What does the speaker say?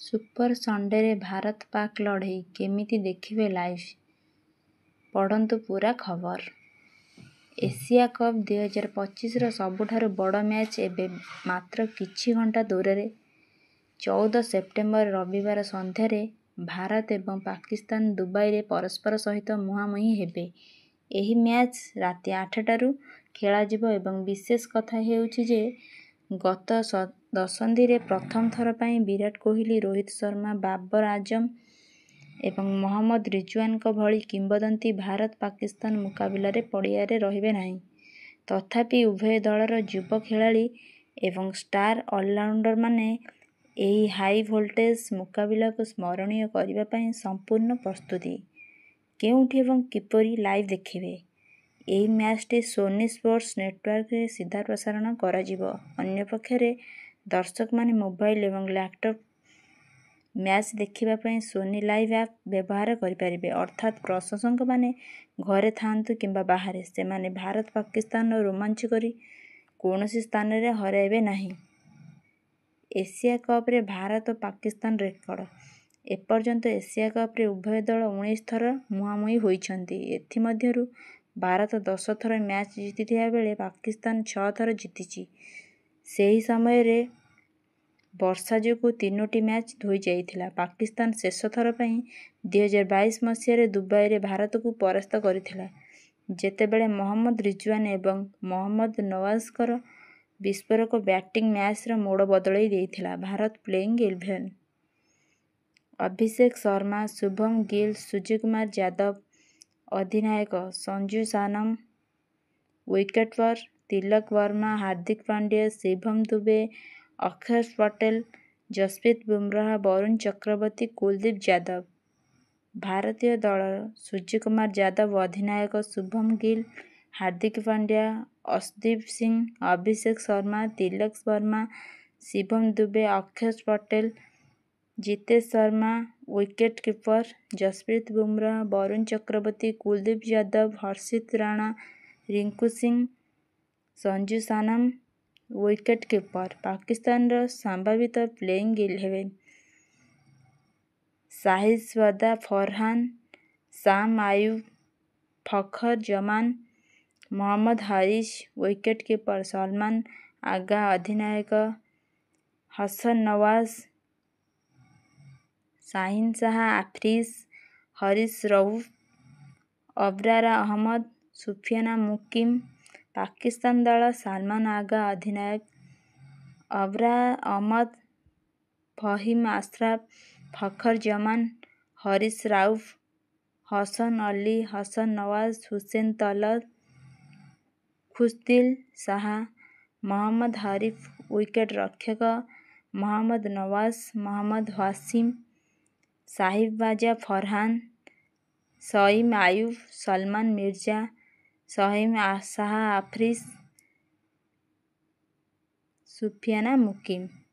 Super ସଣ୍ଡେରେ ଭାରତ ପାକ୍ ଲଢ଼େଇ କେମିତି ଦେଖିବେ ଲାଇଭ୍? ପଢ଼ନ୍ତୁ ପୂରା ଖବର। ଏସିଆ କପ୍ 2025ର ସବୁଠାରୁ ବଡ଼ ମ୍ୟାଚ୍ ଏବେ ମାତ୍ର କିଛି ଘଣ୍ଟା ଦୂରରେ। 14 ସେପ୍ଟେମ୍ବର ରବିବାର ସନ୍ଧ୍ୟାରେ ଭାରତ ଏବଂ ପାକିସ୍ତାନ ଦୁବାଇରେ ପରସ୍ପର ସହିତ ମୁହାଁମୁହିଁ ହେବେ। ଏହି ମ୍ୟାଚ୍ ରାତି 8ଟାରୁ ଖେଳାଯିବ ଏବଂ ବିଶେଷ କଥା ହେଉଛି ଯେ ଗତ ଦଶନ୍ଧିରେ ପ୍ରଥମ ଥର ପାଇଁ ବିରାଟ କୋହଲି, ରୋହିତ ଶର୍ମା, ବାବର ଆଜମ ଏବଂ ମହମ୍ମଦ ରିଜୱାନଙ୍କ ଭଳି କିମ୍ବଦନ୍ତୀ ଭାରତ-ପାକିସ୍ତାନ ମୁକାବିଲାରେ ପଡ଼ିଆରେ ରହିବେ ନାହିଁ। ତଥାପି ଉଭୟ ଦଳର ଯୁବ ଖେଳାଳି ଏବଂ ଷ୍ଟାର ଅଲରାଉଣ୍ଡରମାନେ ଏହି ହାଇ ଭୋଲ୍ଟେଜ୍ ମୁକାବିଲାକୁ ସ୍ମରଣୀୟ କରିବା ପାଇଁ ସମ୍ପୂର୍ଣ୍ଣ ପ୍ରସ୍ତୁତି। କେଉଁଠି ଏବଂ କିପରି ଲାଇଭ୍ ଦେଖିବେ? ଏହି ମ୍ୟାଚ୍ଟି ସୋନି ସ୍ପୋର୍ଟସ୍ ନେଟୱାର୍କରେ ସିଧା ପ୍ରସାରଣ କରାଯିବ। ଅନ୍ୟପକ୍ଷରେ ଦର୍ଶକମାନେ ମୋବାଇଲ ଏବଂ ଲ୍ୟାପଟପ୍ ମ୍ୟାଚ୍ ଦେଖିବା ପାଇଁ ସୋନି ଲାଇଭ୍ ଆପ୍ ବ୍ୟବହାର କରିପାରିବେ। ଅର୍ଥାତ୍ ପ୍ରଶଂସକମାନେ ଘରେ ଥାଆନ୍ତୁ କିମ୍ବା ବାହାରେ, ସେମାନେ ଭାରତ-ପାକିସ୍ତାନର ରୋମାଞ୍ଚକୁ କୌଣସି ସ୍ଥାନରେ ହରାଇବେ ନାହିଁ। ଏସିଆ କପ୍ରେ ଭାରତ ଓ ପାକିସ୍ତାନ ରେକର୍ଡ। ଏପର୍ଯ୍ୟନ୍ତ ଏସିଆ କପ୍ରେ ଉଭୟ ଦଳ 19 ଥର ମୁହାଁମୁହିଁ ହୋଇଛନ୍ତି। ଏଥିମଧ୍ୟରୁ ଭାରତ 10 ଥର ମ୍ୟାଚ୍ ଜିତିଥିବା ବେଳେ ପାକିସ୍ତାନ 6 ଥର ଜିତିଛି। ସେହି ସମୟରେ ବର୍ଷା ଯୋଗୁଁ 3ଟି ମ୍ୟାଚ୍ ଧୋଇଯାଇଥିଲା। ପାକିସ୍ତାନ ଶେଷ ଥର ପାଇଁ 2022 ମସିହାରେ ଦୁବାଇରେ ଭାରତକୁ ପରାସ୍ତ କରିଥିଲା, ଯେତେବେଳେ ମହମ୍ମଦ ରିଜୱାନ ଏବଂ ମହମ୍ମଦ ନୱାଜଙ୍କର ବିସ୍ଫୋରକ ବ୍ୟାଟିଂ ମ୍ୟାଚ୍ର ମୋଡ଼ ବଦଳାଇ ଦେଇଥିଲା। ଭାରତ ପ୍ଲେଇଂ 11 ଅଭିଷେକ ଶର୍ମା, ଶୁଭମ ଗିଲ୍, ସୂର୍ଯ୍ୟକୁମାର ଯାଦବ, ଅଧିନାୟକ ସଞ୍ଜୁ ସାମସନ, ୱିକେଟକିପର ତିଲକ ବର୍ମା, ହାର୍ଦ୍ଦିକ ପାଣ୍ଡ୍ୟା, ଶିଭମ ଦୁବେ, ଅକ୍ଷର ପଟେଲ, ଯଶପ୍ରୀତ ବୁମରାହ, ବରୁଣ ଚକ୍ରବର୍ତ୍ତୀ, କୁଲଦୀପ ଯାଦବ। ଭାରତୀୟ ଦଳର ସୂର୍ଯ୍ୟକୁମାର ଯାଦବ, ଅଧିନାୟକ ଶୁଭମ ଗିଲ୍, ହାର୍ଦ୍ଦିକ ପାଣ୍ଡ୍ୟା, ଅର୍ଶଦୀପ ସିଂହ, ଅଭିଷେକ ଶର୍ମା, ତିଲକ ବର୍ମା, ଶିଭମ ଦୁବେ, ଅକ୍ଷର ପଟେଲ, ଜିତେଶ ଶର୍ମା, ୱିକେଟକିପର ଯଶପ୍ରୀତ ବୁମରାହ, ବରୁଣ ଚକ୍ରବର୍ତ୍ତୀ, କୁଲଦୀପ ଯାଦବ, ହର୍ଷିତ ରାଣା, ରିଙ୍କୁ ସିଂହ, ସଞ୍ଜୁ ସାମସନ। ୱିକେଟକିପର ପାକିସ୍ତାନର ସମ୍ଭାବିତ ପ୍ଲେଇଂ 11 ଶାହିଦ୍-ସଫ୍ୱାଦ, ଫରହାନ, ସାମ୍ ଆୟୁବ, ଫଖର ଜମାନ, ମହମ୍ମଦ ହାରିସ୍। ୱିକେଟକିପର ସଲମାନ ଆଗା, ଅଧିନାୟକ ହସନ ନୱାଜ, ଶାହିନ ଶାହ ଆଫ୍ରିଦି, ହରିଶ ରଉଫ, ଅବରାର ଅହମଦ, ସୁଫିଆନ ମୁକିମ। ପାକିସ୍ତାନ ଦଳ ସଲମାନ ଆଗା, ଅଧିନାୟକ ଅବରାର ଅହମଦ, ଫହିମ ଆଶରଫ, ଫଖର ଜମାନ, ହରିଶ ରାଉଫ, ହସନ ଅଲି, ହସନ ନୱାଜ, ହୁସେନ ତଲତ, ଖୁଶଦିଲ ଶାହ, ମହମ୍ମଦ ହରିଫ। ୱିକେଟରକ୍ଷକ ମହମ୍ମଦ ନୱାଜ, ମହମ୍ମଦ ୱାସିମ, ସାହିବ-ବାଜା, ଫରହାନ, ସଇମ ଆୟୁବ, ସଲମାନ ମିର୍ଜା, ସହିମ ଶାହ ଆଫ୍ରିଦି, ସୁଫିଆନ ମୁକିମ।